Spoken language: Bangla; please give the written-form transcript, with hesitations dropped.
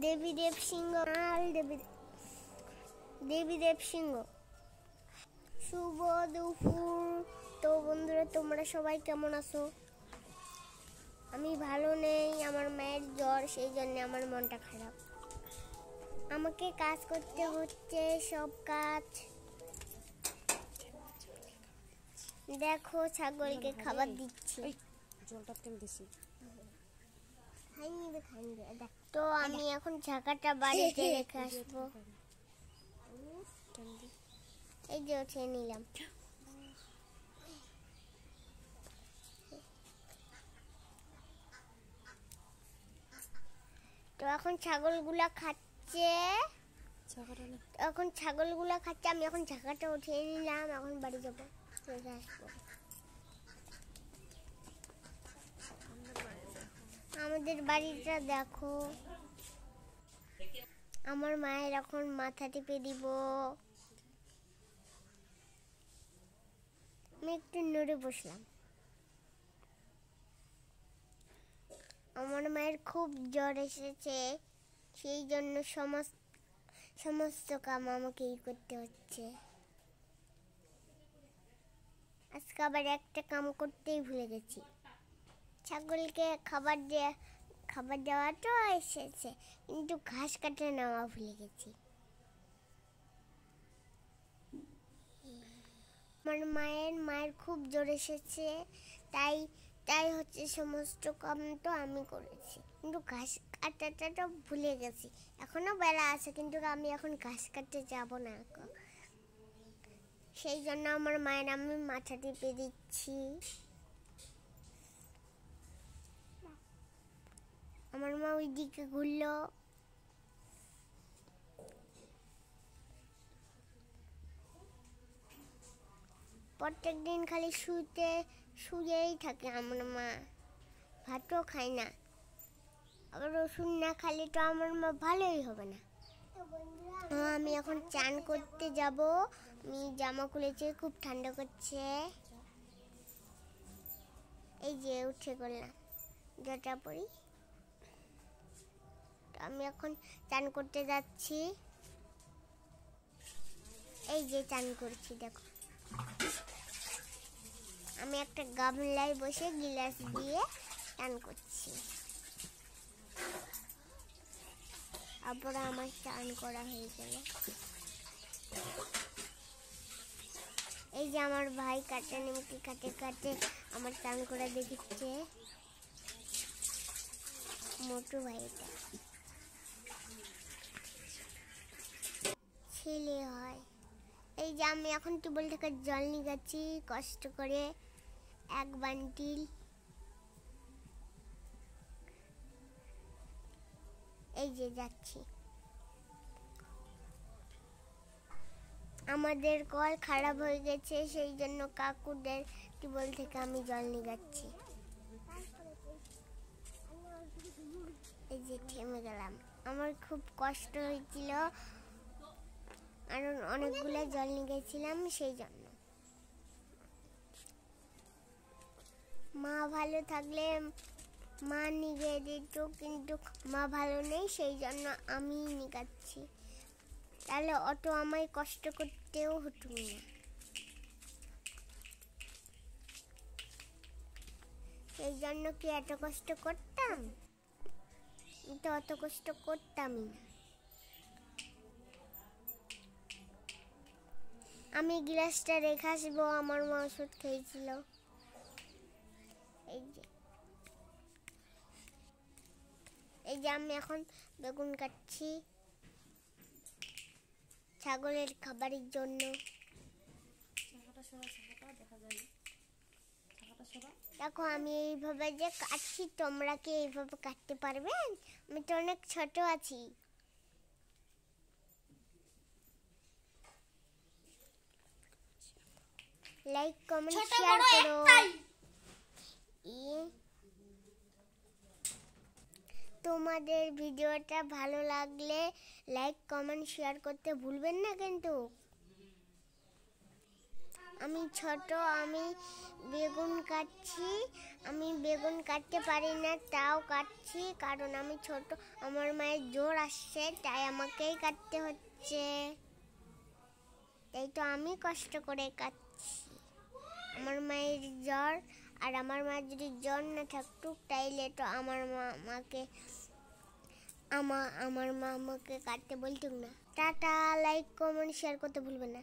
দেবীদেব সিংহ দেবীদেব সিংহ। শুভ দুপুর। তো বন্ধুরা, তোমরা সবাই কেমন আছো? আমি ভালো নেই, আমার মায়ের জ্বর, সেই জন্য আমার মনটা খারাপ। আমাকে কাজ করতে হচ্ছে, সব কাজ। দেখো, ছাগলকে খাবার দিচ্ছি। তো আমি এখন ঝাঁকাটা বাড়িতে রেখে আসবো। এই যে উঠিয়ে নিলাম। তো এখন ছাগলগুলা খাচ্ছে। আমি এখন ঝাঁকাটা উঠিয়ে নিলাম, এখন বাড়ি যাবো, রেখে আসবো। আমাদের বাড়িটা দেখো। আমার মায়ের এখন মাথা টিপে দিব। আমি একটু নড়ে বসলাম। আমার মায়ের খুব জ্বর এসেছে, সেই জন্য সমস্ত কাম আমাকেই করতে হচ্ছে। আজকে আবার একটা কাম করতেই ভুলে গেছি। ছাগলকে খাবার দেওয়াটা এসেছে, কিন্তু ঘাস কাটে নেওয়া ভুলে গেছি। আমার মায়ের খুব জ্বর এসেছে, তাই হচ্ছে সমস্ত কাম তো আমি করেছি, কিন্তু ঘাস কাটাটা ভুলে গেছি। এখনো বেলা আছে, কিন্তু আমি এখন ঘাস কাটতে যাব না। সেই জন্য আমার মায়ের আমি মাথা টিপে দিচ্ছি। আমার মা ওই দিকে ঘুরলো। প্রত্যেক দিন খালি শুয়েই থাকে আমার মা, ভাতও খায় না। আবার ওষুধ না খালে তো আমার মা ভালোই হবে না। আমি এখন চান করতে যাব। আমি জামা খুলেছি, খুব ঠান্ডা করছে। এই যে উঠে করলাম, জটা পরি। আমি এখন চান করতে যাচ্ছি। এই যে চান করছি, দেখো। আমি একটা গামলায় বসে গিলাস দিয়ে চান করছি। তারপরে আমার চান করা হয়ে গেল। এই যে আমার ভাই কাটে নিমকি কাটে আমার চান করা দেখিচ্ছে। মোটু ভাইটা ছেলে হয়। এই যে আমি এখন টিউবওয়েল থেকে জল নিয়ে গেছি কষ্ট করে, এক বান্টিল। এই যে যাচ্ছি। আমাদের কল খারাপ হয়ে গেছে, সেই জন্য কাকুদের টিউবওয়েল থেকে আমি জল নিয়ে যাচ্ছি। এই যে থেমে গেলাম। আমার খুব কষ্ট হয়েছিল, আর অনেকগুলো জল নিয়ে গেছিলাম, সেই জন্য। মা ভালো থাকলে মা নিয়ে দিত, কিন্তু মা ভালো নেই, সেই জন্য আমি নিগাচ্ছি। তাহলে অত আমায় কষ্ট করতেও হতো না। সেই জন্য কি এত কষ্ট করতাম? তো অত কষ্ট করতামই না। আমি গ্লাসটা রেখে আসবো, আমার মা ওষুধ খেয়েছিল। এই যে আমি এখন বেগুন কাটছি ছাগলের খাবারের জন্য। দেখো, আমি এইভাবে যে কাটছি, তোমরা কি এইভাবে কাটতে পারবেন? আমি তো অনেক ছোট আছি। লাইক কমেন্ট শেয়ার করো। তোমাদের ভিডিওটা ভালো লাগলে লাইক কমেন্ট শেয়ার করতে ভুলবেন না কিন্তু। আমি ছোট, আমি বেগুন কাটছি। আমি বেগুন কাটতে পারি না, তাও কাটছি, কারণ আমি ছোট। আমার মায়ের জ্বর আসছে, তাই আমাকেই কাটতে হচ্ছে। তাই তো আমি কষ্ট করে কাটছি। আমার মায়ের জ্বর, আর আমার মায়ের যদি জ্বর না থাকতো তাইলে তো আমার মা আমাকে কাটতে বলতুম না। টাটা, লাইক, কমেন্ট, শেয়ার করতে ভুলবেন না।